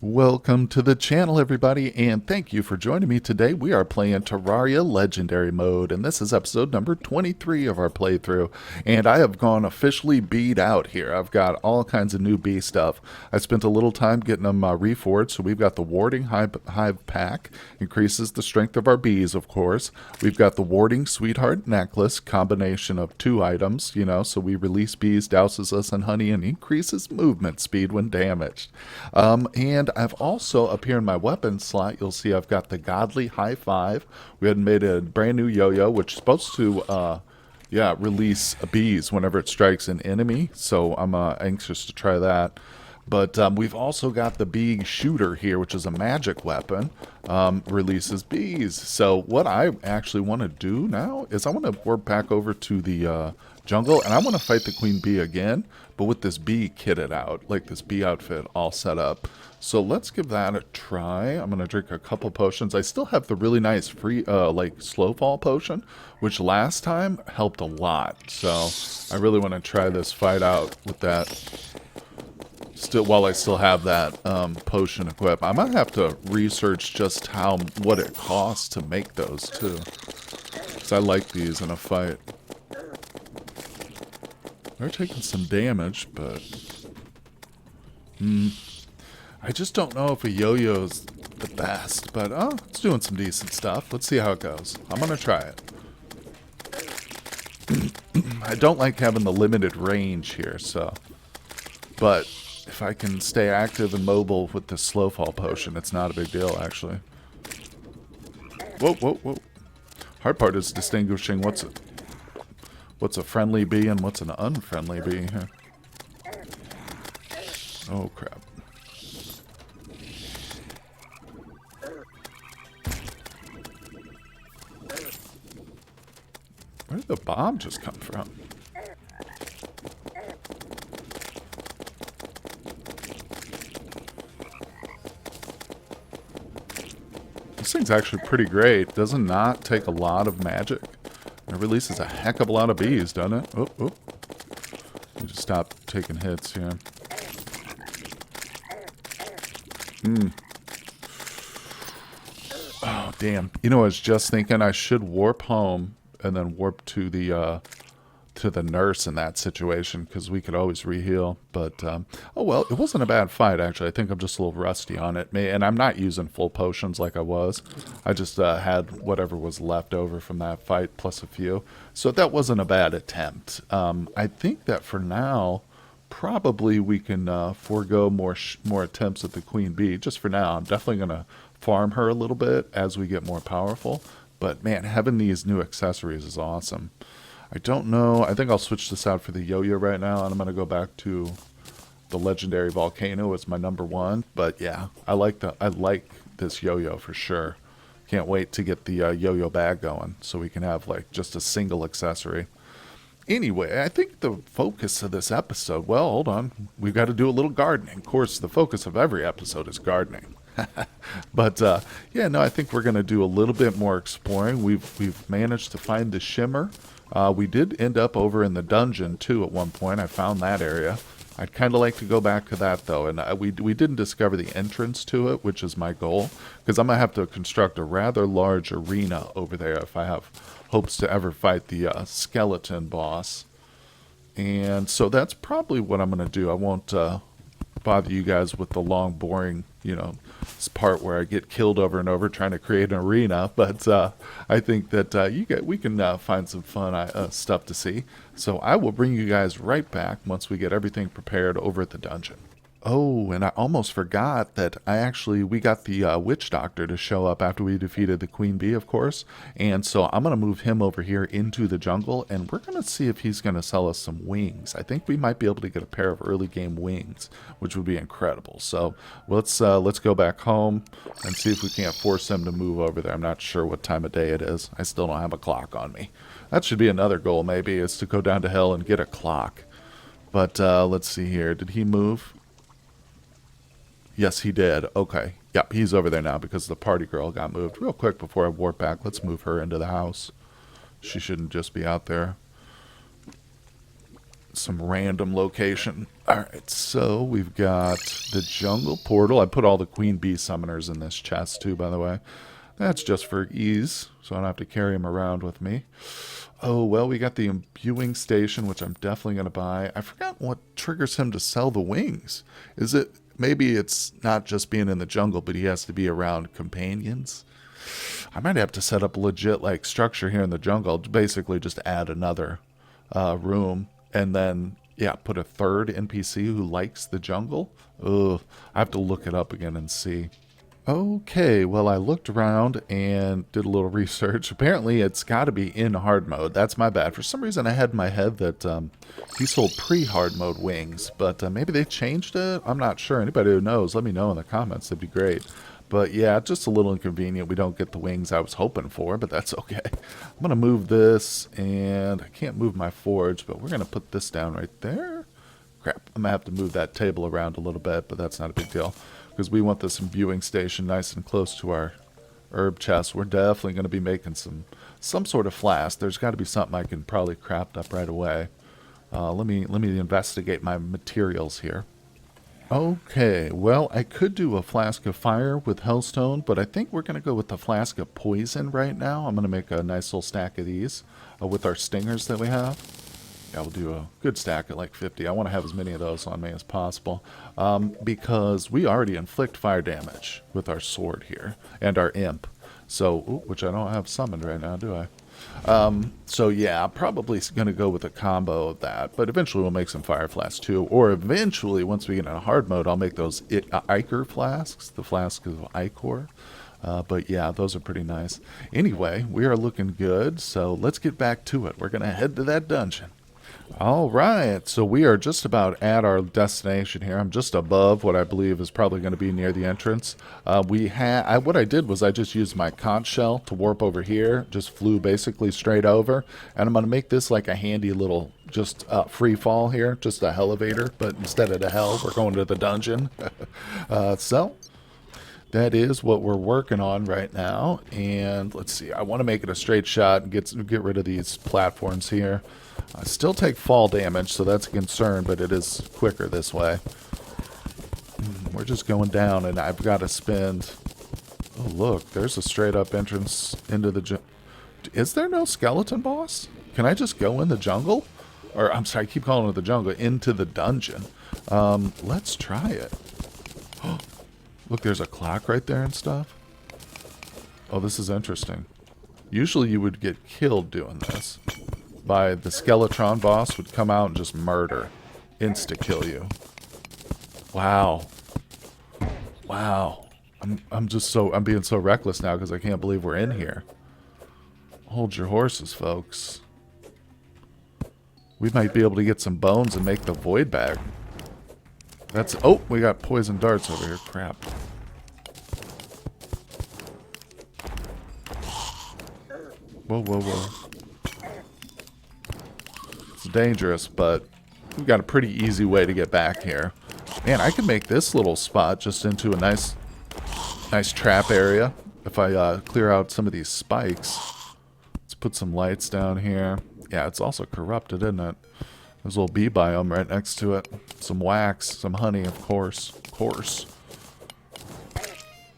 Welcome to the channel, everybody, and thank you for joining me today. We are playing Terraria Legendary Mode, and this is episode number 23 of our playthrough. And I have gone officially beat out here. I've got all kinds of new bee stuff. I spent a little time getting them reforged, so we've got the Warding Hive Pack, increases the strength of our bees, of course. We've got the Warding Sweetheart Necklace, combination of two items, so we release bees, douses us in honey, and increases movement speed when damaged. And I've also, up here in my weapon slot, you'll see I've got the Godly High Five. We had made a brand new yo-yo, which is supposed to, release bees whenever it strikes an enemy. So I'm anxious to try that. But we've also got the bee shooter here, which is a magic weapon, releases bees. So what I actually want to do now is I want to warp back over to the jungle, and I want to fight the queen bee again, but with this bee kitted out, like this bee outfit all set up. So let's give that a try. I'm going to drink a couple potions. I still have the really nice free, slow fall potion, which last time helped a lot. So I really want to try this fight out with that. While I still have that potion equipped. I might have to research just what it costs to make those too, because I like these in a fight. They're taking some damage, but I just don't know if a yo-yo's the best. But it's doing some decent stuff. Let's see how it goes. I'm gonna try it. I don't like having the limited range here, but if I can stay active and mobile with the slow fall potion, it's not a big deal, actually. Whoa, whoa, whoa. Hard part is distinguishing what's a friendly bee and what's an unfriendly bee here. Oh, crap. Where did the bomb just come from? This thing's actually pretty great. Doesn't not take a lot of magic. It releases a heck of a lot of bees, doesn't it? Oh, oh. You just stop taking hits here. Oh, damn. I was just thinking I should warp home and then warp to the nurse in that situation, because we could always reheal. But oh well, it wasn't a bad fight, actually. I think I'm just a little rusty on it, and I'm not using full potions like I was. I just had whatever was left over from that fight plus a few, so that wasn't a bad attempt. I think that for now probably we can forego more attempts at the queen bee just for now. I'm definitely gonna farm her a little bit as we get more powerful, but man, having these new accessories is awesome. I don't know. I think I'll switch this out for the yo-yo right now, and I'm going to go back to the legendary volcano as my number one. But yeah, I like this yo-yo for sure. Can't wait to get the yo-yo bag going so we can have like just a single accessory. Anyway, I think the focus of this episode, well, hold on. We've got to do a little gardening. Of course, the focus of every episode is gardening. But yeah, no, I think we're going to do a little bit more exploring. We've managed to find the shimmer. We did end up over in the dungeon too at one point. I found that area. I'd kind of like to go back to that though, and we didn't discover the entrance to it, which is my goal, because I'm gonna have to construct a rather large arena over there if I have hopes to ever fight the skeleton boss. And so that's probably what I'm gonna do. I won't bother you guys with the long, boring, part where I get killed over and over trying to create an arena. But I think that we can find some fun stuff to see. So I will bring you guys right back once we get everything prepared over at the dungeon. Oh, and I almost forgot that we got the witch doctor to show up after we defeated the queen bee, of course. And so I'm going to move him over here into the jungle, and we're going to see if he's going to sell us some wings. I think we might be able to get a pair of early game wings, which would be incredible. So let's go back home and see if we can't force him to move over there. I'm not sure what time of day it is. I still don't have a clock on me. That should be another goal, maybe, is to go down to hell and get a clock. But let's see here. Did he move? Yes, he did. Okay. Yep, he's over there now because the party girl got moved. Real quick before I warp back, let's move her into the house. She shouldn't just be out there. some random location. Alright, so we've got the jungle portal. I put all the queen bee summoners in this chest too, by the way. That's just for ease, so I don't have to carry them around with me. Oh, well, we got the imbuing station, which I'm definitely going to buy. I forgot what triggers him to sell the wings. Is it, maybe it's not just being in the jungle, but he has to be around companions? I might have to set up a legit, like, structure here in the jungle. Basically just add another room, and then, yeah, put a third NPC who likes the jungle. Ugh, I have to look it up again and see. Okay, well, I looked around and did a little research. Apparently, it's got to be in hard mode. That's my bad. For some reason, I had in my head that he sold pre-hard mode wings, but maybe they changed it? I'm not sure. Anybody who knows, let me know in the comments. That'd be great. But yeah, just a little inconvenient. We don't get the wings I was hoping for, but that's okay. I'm going to move this, and I can't move my forge, but we're going to put this down right there. Crap, I'm going to have to move that table around a little bit, but that's not a big deal. Because we want this imbuing station nice and close to our herb chest. We're definitely going to be making some sort of flask. There's got to be something I can probably craft up right away. Let me investigate my materials here. Okay, well, I could do a flask of fire with hellstone, but I think we're going to go with the flask of poison right now. I'm going to make a nice little stack of these with our stingers that we have. Yeah, we'll do a good stack at like 50. I want to have as many of those on me as possible. Because we already inflict fire damage with our sword here. And our imp. So, which I don't have summoned right now, do I? So yeah, I'm probably going to go with a combo of that. But eventually we'll make some fire flasks too. Or eventually, once we get in hard mode, I'll make those Ichor flasks. The flasks of Ichor. But yeah, those are pretty nice. Anyway, we are looking good. So let's get back to it. We're going to head to that dungeon. All right, so we are just about at our destination here. I'm just above what I believe is probably going to be near the entrance. What I did was I just used my conch shell to warp over here, just flew basically straight over, and I'm going to make this like a handy little just free fall here, just a elevator, but instead of the hell, we're going to the dungeon. So that is what we're working on right now, and let's see. I want to make it a straight shot and get rid of these platforms here. I still take fall damage, so that's a concern, but it is quicker this way. We're just going down, and I've got to spend... Oh, look, there's a straight-up entrance into the... Is there no skeleton boss? Can I just go in the jungle? Or, I'm sorry, I keep calling it the jungle. Into the dungeon. Let's try it. Look, there's a clock right there and stuff. Oh, this is interesting. Usually you would get killed doing this. By the Skeletron boss would come out and just murder. Insta-kill you. Wow. Wow. I'm being so reckless now because I can't believe we're in here. Hold your horses, folks. We might be able to get some bones and make the void bag. Oh, we got poison darts over here. Crap. Whoa, whoa, whoa. Dangerous, but we've got a pretty easy way to get back here. Man, I can make this little spot just into a nice trap area if I clear out some of these spikes. Let's put some lights down here. Yeah, it's also corrupted, isn't it? There's a little bee biome right next to it. Some wax, some honey, of course.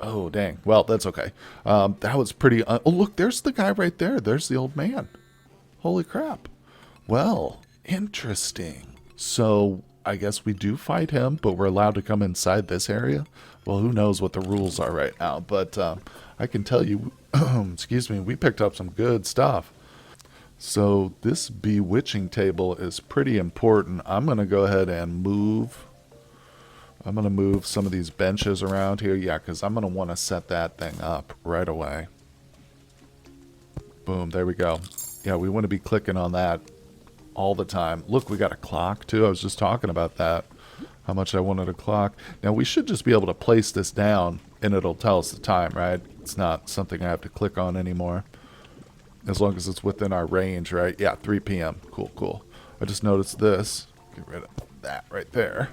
Oh, dang. Well, that's okay. That was pretty... oh, look, there's the guy right there. There's the old man. Holy crap. Well, interesting. So, I guess we do fight him, but we're allowed to come inside this area? Well, who knows what the rules are right now, but I can tell you, excuse me, we picked up some good stuff. So, this bewitching table is pretty important. I'm going to go ahead and move. I'm going to move some of these benches around here. Yeah, because I'm going to want to set that thing up right away. Boom, there we go. Yeah, we want to be clicking on that all the time. Look, we got a clock too. I was just talking about that. How much I wanted a clock. Now we should just be able to place this down and it'll tell us the time, right? It's not something I have to click on anymore. As long as it's within our range, right? Yeah, 3 p.m. Cool, cool. I just noticed this. Get rid of that right there.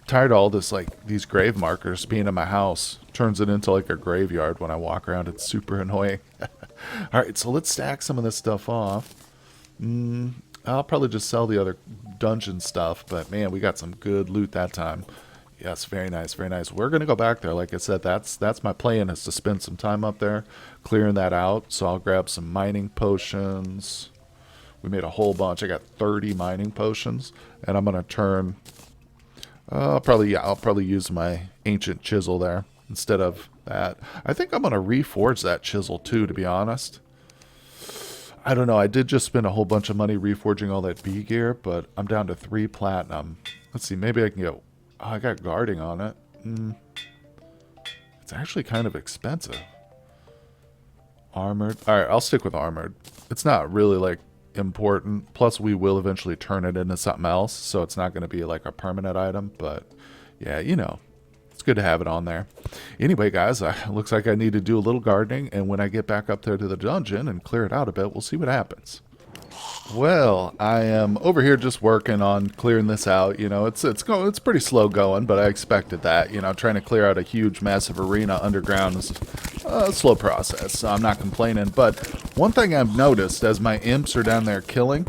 Tired of all this, like, these grave markers being in my house. Turns it into like a graveyard when I walk around. It's super annoying. Alright, so let's stack some of this stuff off. I'll probably just sell the other dungeon stuff, but man, we got some good loot that time. Yes, very nice, very nice. We're gonna go back there. Like I said, that's my plan, is to spend some time up there clearing that out. So I'll grab some mining potions. We made a whole bunch. I got 30 mining potions, and I'm gonna turn. I'll probably use my ancient chisel there instead of that. I think I'm gonna reforge that chisel too, to be honest. I don't know. I did just spend a whole bunch of money reforging all that B gear, but I'm down to 3 platinum. Let's see. Maybe I can get. Oh, I got guarding on it. It's actually kind of expensive. Armored. All right, I'll stick with armored. It's not really like important. Plus, we will eventually turn it into something else, so it's not going to be like a permanent item. But yeah, you know, it's good to have it on there. Anyway, guys, looks like I need to do a little gardening, and when I get back up there to the dungeon and clear it out a bit, we'll see what happens. Well, I am over here just working on clearing this out. You know, it's pretty slow going, but I expected that. You know, trying to clear out a huge, massive arena underground is a slow process, so I'm not complaining. But one thing I've noticed as my imps are down there killing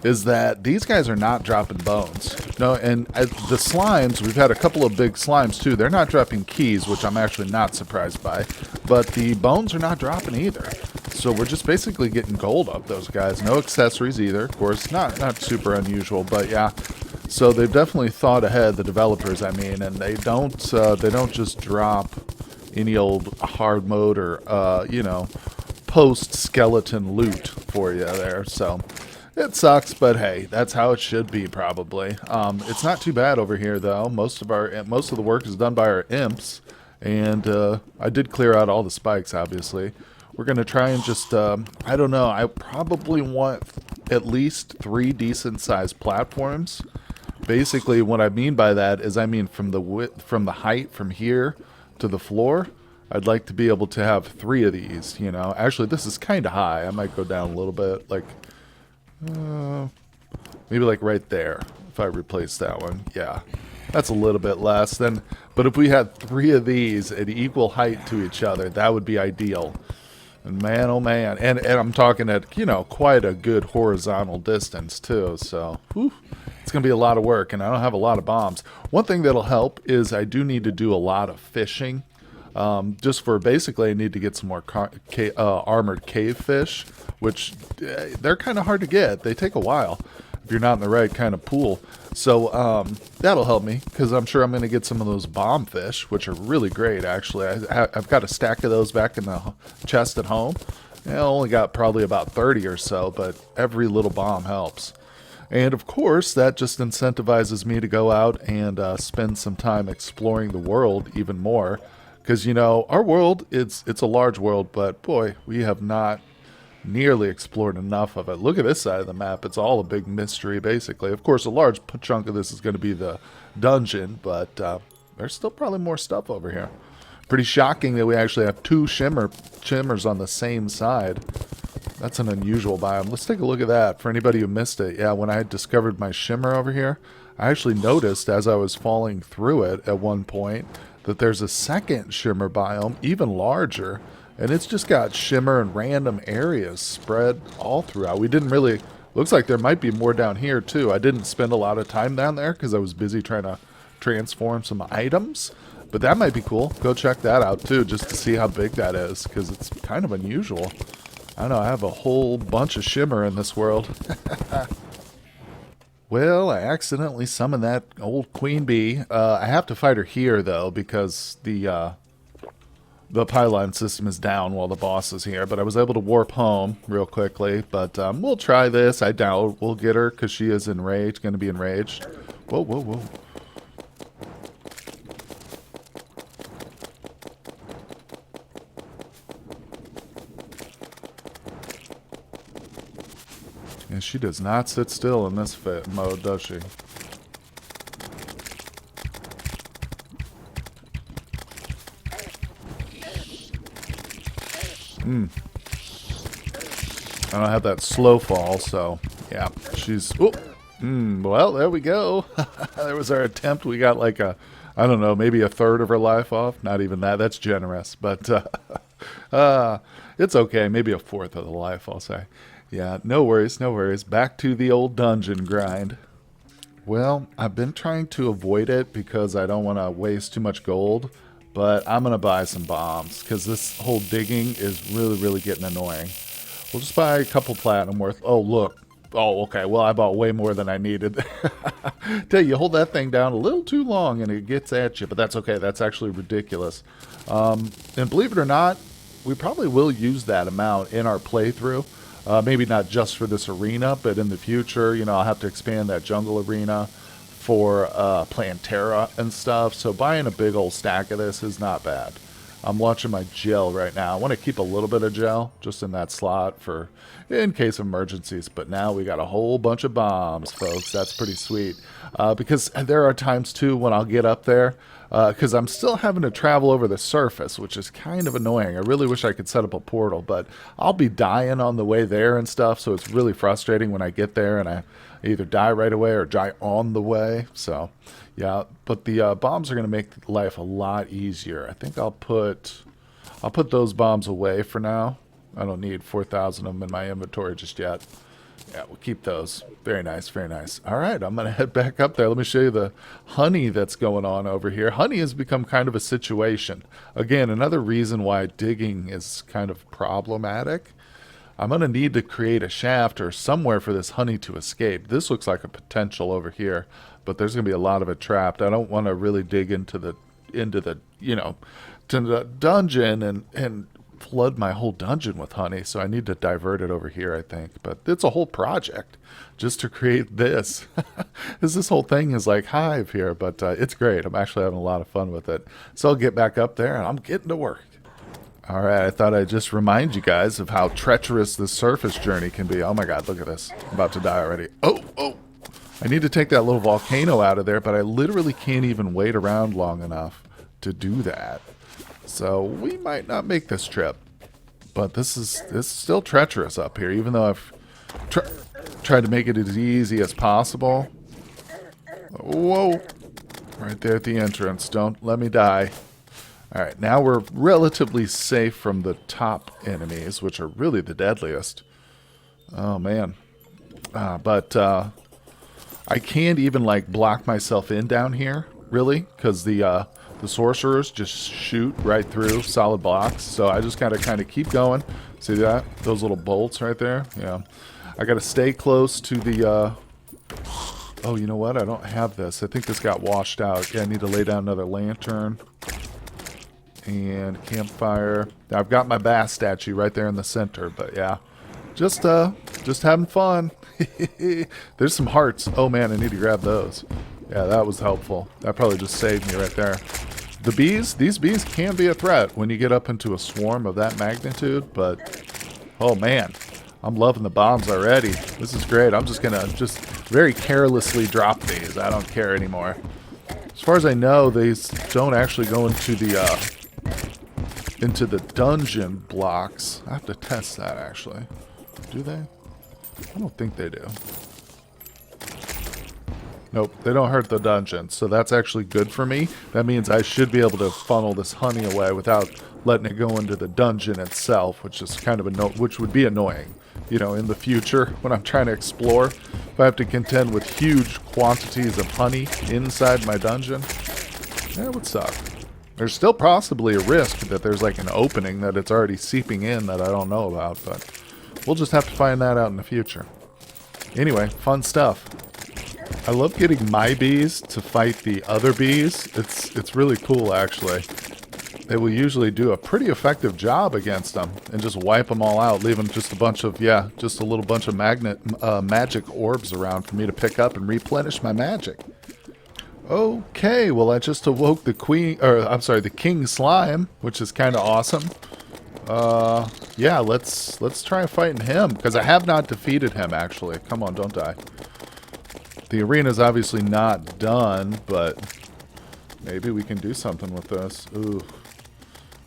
is that these guys are not dropping bones. No, and the slimes, we've had a couple of big slimes too. They're not dropping keys, which I'm actually not surprised by. But the bones are not dropping either. So we're just basically getting gold off those guys. No accessories either, of course. Not super unusual, but yeah. So they've definitely thought ahead, the developers, I mean, and they don't just drop any old hard mode or you know, post skeleton loot for you there. So it sucks, but hey, that's how it should be probably. It's not too bad over here though. Most of the work is done by our imps, and I did clear out all the spikes, obviously. We're going to try and just, I don't know, I probably want at least 3 decent-sized platforms. Basically, what I mean by that is I mean from the height from here to the floor, I'd like to be able to have 3 of these, you know. Actually, this is kind of high. I might go down a little bit, like, maybe like right there, if I replace that one. Yeah, that's a little bit less than, but if we had 3 of these at equal height to each other, that would be ideal. And man, oh man, and I'm talking at, you know, quite a good horizontal distance too, so whew, it's going to be a lot of work, and I don't have a lot of bombs. One thing that'll help is I do need to do a lot of fishing, just for basically I need to get some more armored cave fish, which they're kind of hard to get. They take a while if you're not in the right kind of pool. So that'll help me, because I'm sure I'm going to get some of those bomb fish, which are really great, actually. I've got a stack of those back in the chest at home. I only got probably about 30 or so, but every little bomb helps. And of course, that just incentivizes me to go out and spend some time exploring the world even more. Because, you know, our world, it's a large world, but boy, we have not nearly explored enough of it. Look at this side of the map. It's all a big mystery, basically. Of course, a large chunk of this is going to be the dungeon, but there's still probably more stuff over here. Pretty shocking that we actually have 2 shimmers on the same side. That's an unusual biome. Let's take a look at that for anybody who missed it. Yeah, when I discovered my shimmer over here, I actually noticed as I was falling through it at one point that there's a second shimmer biome, even larger. And it's just got shimmer in random areas spread all throughout. We didn't really... Looks like there might be more down here, too. I didn't spend a lot of time down there because I was busy trying to transform some items. But that might be cool. Go check that out, too, just to see how big that is, because it's kind of unusual. I don't know. I have a whole bunch of shimmer in this world. Well, I accidentally summoned that old queen bee. I have to fight her here, though, because the pylon system is down while the boss is here, but I was able to warp home real quickly. But we'll try this. I doubt we'll get her because she is enraged, going to be enraged. Whoa, whoa, whoa. And she does not sit still in this mode, does she? I don't have that slow fall, so yeah, she's... well, there we go. There was our attempt. We got like a, I don't know, maybe a third of her life off. Not even that. That's generous, but it's okay. Maybe a fourth of the life, I'll say. Yeah, no worries, no worries. Back to the old dungeon grind. Well, I've been trying to avoid it because I don't want to waste too much gold, but I'm going to buy some bombs because this whole digging is really, really getting annoying. We'll just buy a couple platinum worth. Oh, look. Oh, okay. Well, I bought way more than I needed. Tell you, hold that thing down a little too long and it gets at you, but that's okay. That's actually ridiculous. And believe it or not, we probably will use that amount in our playthrough. Maybe not just for this arena, but in the future, you know, I'll have to expand that jungle arena for playing Terra and stuff. So buying a big old stack of this is not bad. I'm launching my gel right now. I want to keep a little bit of gel just in that slot for in case of emergencies. But now we got a whole bunch of bombs, folks. That's pretty sweet. Because there are times, too, when I'll get up there. Because I'm still having to travel over the surface, which is kind of annoying. I really wish I could set up a portal, but I'll be dying on the way there and stuff. So it's really frustrating when I get there and I either die right away or die on the way. So... yeah, but the bombs are going to make life a lot easier. I think I'll put those bombs away for now. I don't need 4,000 of them in my inventory just yet. Yeah, we'll keep those. Very nice, very nice. All right, I'm going to head back up there. Let me show you the honey that's going on over here. Honey has become kind of a situation. Again, another reason why digging is kind of problematic. I'm going to need to create a shaft or somewhere for this honey to escape. This looks like a potential over here, but there's going to be a lot of it trapped. I don't want to really dig into the you know, to the dungeon and flood my whole dungeon with honey, so I need to divert it over here, I think. But it's a whole project just to create this. This whole thing is like hive here, but it's great. I'm actually having a lot of fun with it. So I'll get back up there and I'm getting to work. All right, I thought I'd just remind you guys of how treacherous this surface journey can be. Oh my god, look at this. I'm about to die already. Oh! I need to take that little volcano out of there, but I literally can't even wait around long enough to do that. So we might not make this trip. But this is still treacherous up here, even though I've tried to make it as easy as possible. Whoa! Right there at the entrance. Don't let me die. Alright, now we're relatively safe from the top enemies, which are really the deadliest. Oh, man. But I can't even, like, block myself in down here, really, because the sorcerers just shoot right through solid blocks. So I just gotta kind of keep going. See that? Those little bolts right there? Yeah. I gotta stay close to the... Oh, you know what? I don't have this. I think this got washed out. Yeah, I need to lay down another lantern. And campfire. I've got my bass statue right there in the center, but yeah, just having fun. There's some hearts. Oh man, I need to grab those. Yeah, that was helpful. That probably just saved me right there. The bees, these bees can be a threat when you get up into a swarm of that magnitude, but oh man, I'm loving the bombs already. This is great. I'm just gonna very carelessly drop these. I don't care anymore. As far as I know, these don't actually go into the dungeon blocks. I have to test that, actually. Do they? I don't think they do. Nope, they don't hurt the dungeon, so that's actually good for me. That means I should be able to funnel this honey away without letting it go into the dungeon itself, which is kind of which would be annoying. You know, in the future, when I'm trying to explore, if I have to contend with huge quantities of honey inside my dungeon, that would suck. There's still possibly a risk that there's like an opening that it's already seeping in that I don't know about, but we'll just have to find that out in the future. Anyway, fun stuff. I love getting my bees to fight the other bees. It's really cool, actually. They will usually do a pretty effective job against them and just wipe them all out, leaving just a bunch of, yeah, just a little bunch of magic orbs around for me to pick up and replenish my magic. Okay, well I just awoke the the king slime, which is kind of awesome. Yeah, let's try fighting him, because I have not defeated him, actually. Come on, don't die. The arena's obviously not done, but maybe we can do something with this. Ooh,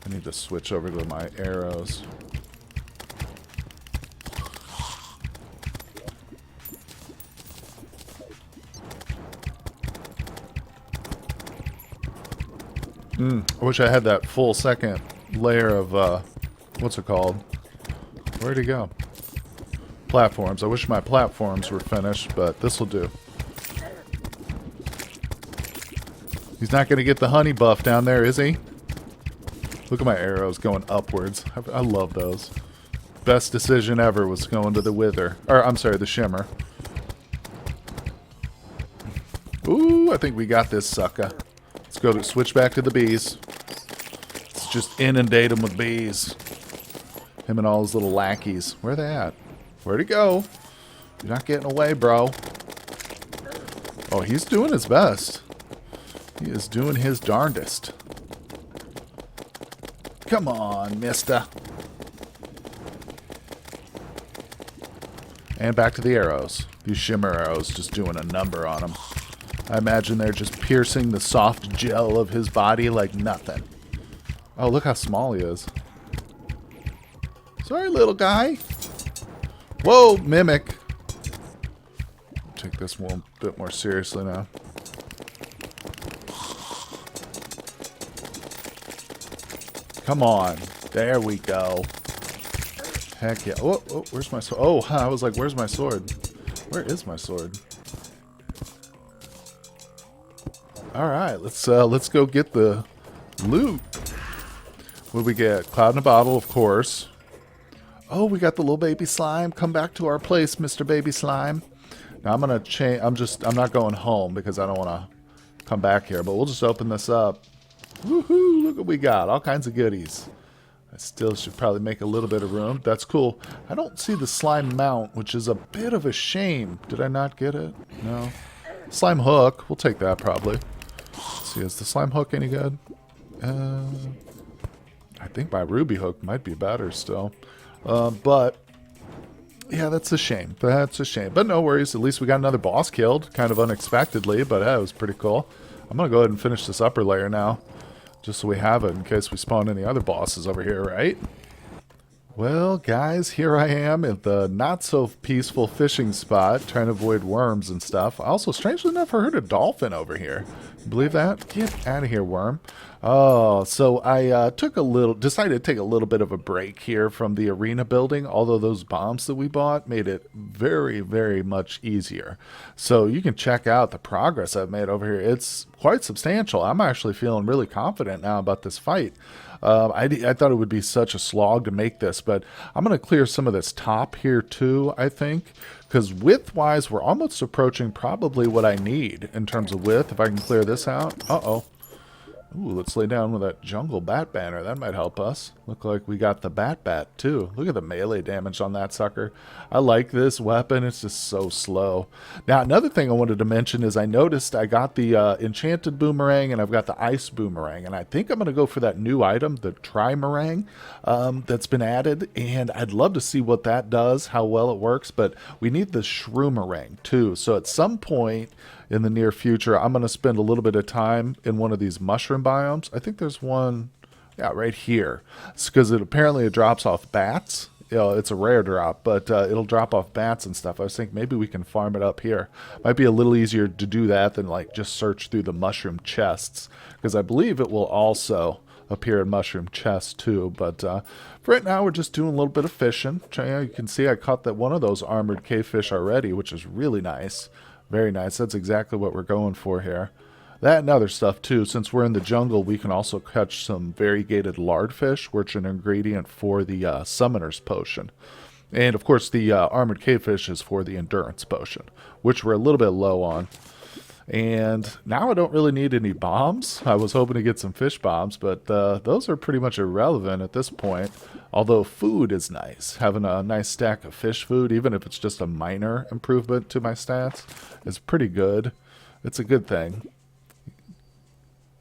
I need to switch over to my arrows. I wish I had that full second layer of, what's it called? Where'd it go? Platforms. I wish my platforms were finished, but this will do. He's not going to get the honey buff down there, is he? Look at my arrows going upwards. I love those. Best decision ever was going to the wither. Or, I'm sorry, the shimmer. Ooh, I think we got this sucker. Let's go to switch back to the bees. Let's just inundate him with bees. Him and all his little lackeys. Where are they at? Where'd he go? You're not getting away, bro. Oh, he's doing his best. He is doing his darndest. Come on, mister. And back to the arrows. These shimmer arrows just doing a number on him. I imagine they're just piercing the soft gel of his body like nothing. Oh, look how small he is. Sorry, little guy. Whoa, mimic. Take this one a bit more seriously now. Come on. There we go. Heck yeah. Oh, oh, where's my sword? Oh, I was like, where's my sword? Where is my sword? Alright, let's go get the loot. What do we get? Cloud in a bottle, of course. Oh, we got the little baby slime. Come back to our place, Mr. Baby Slime. Now I'm gonna change. I'm not going home because I don't want to come back here. But we'll just open this up. Woohoo! Look what we got. All kinds of goodies. I still should probably make a little bit of room. That's cool. I don't see the slime mount, which is a bit of a shame. Did I not get it? No. Slime hook. We'll take that probably. Let's see, is the slime hook any good? I think my ruby hook might be better still. But yeah, that's a shame. That's a shame. But no worries. At least we got another boss killed, kind of unexpectedly, but that was pretty cool. I'm going to go ahead and finish this upper layer now, just so we have it in case we spawn any other bosses over here, right? Well, guys, here I am at the not-so-peaceful fishing spot, trying to avoid worms and stuff. Also, strangely enough, I heard a dolphin over here. Believe that? Get out of here, worm. Oh, so I decided to take a little bit of a break here from the arena building, although those bombs that we bought made it very, very much easier. So you can check out the progress I've made over here. It's quite substantial. I'm actually feeling really confident now about this fight. I thought it would be such a slog to make this, but I'm going to clear some of this top here too, I think, because width-wise, we're almost approaching probably what I need in terms of width. If I can clear this out. Uh-oh. Ooh, let's lay down with that jungle bat banner. That might help us. Look like we got the bat too. Look at the melee damage on that sucker. I like this weapon. It's just so slow. Now, another thing I wanted to mention is I noticed I got the enchanted boomerang and I've got the ice boomerang. And I think I'm going to go for that new item, the trimerang, that's been added. And I'd love to see what that does, how well it works. But we need the shroomerang too. So at some point in the near future, I'm going to spend a little bit of time in one of these mushroom biomes. I think there's one, yeah, right here. It's because it drops off bats. You know, it's a rare drop, but it'll drop off bats and stuff. I was thinking maybe we can farm it up here. Might be a little easier to do that than like just search through the mushroom chests, because I believe it will also appear in mushroom chests too. But for right now, we're just doing a little bit of fishing. You can see I caught that one of those armored cavefish already, which is really nice. Very nice. That's exactly what we're going for here. That and other stuff too. Since we're in the jungle, we can also catch some variegated lardfish, which are an ingredient for the summoner's potion. And of course, the armored cavefish is for the endurance potion, which we're a little bit low on. And now I don't really need any bombs. I was hoping to get some fish bombs, but those are pretty much irrelevant at this point. Although food is nice. Having a nice stack of fish food, even if it's just a minor improvement to my stats, is pretty good. It's a good thing.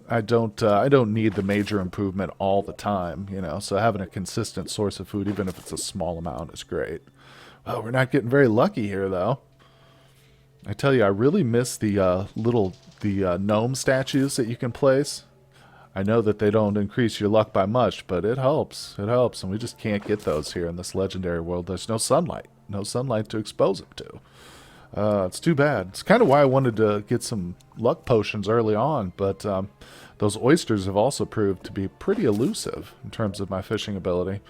I don't need the major improvement all the time, you know, so having a consistent source of food, even if it's a small amount, is great. Oh, we're not getting very lucky here, though. I tell you, I really miss the gnome statues that you can place. I know that they don't increase your luck by much, but it helps. It helps, and we just can't get those here in this legendary world. There's no sunlight. No sunlight to expose them to. It's too bad. It's kind of why I wanted to get some luck potions early on, but those oysters have also proved to be pretty elusive in terms of my fishing ability.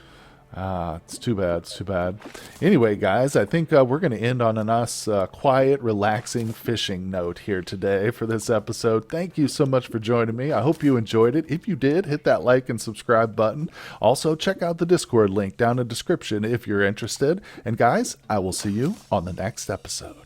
Ah, it's too bad. It's too bad. Anyway, guys, I think we're going to end on a nice, quiet, relaxing fishing note here today for this episode. Thank you so much for joining me. I hope you enjoyed it. If you did, hit that like and subscribe button. Also, check out the Discord link down in the description if you're interested. And guys, I will see you on the next episode.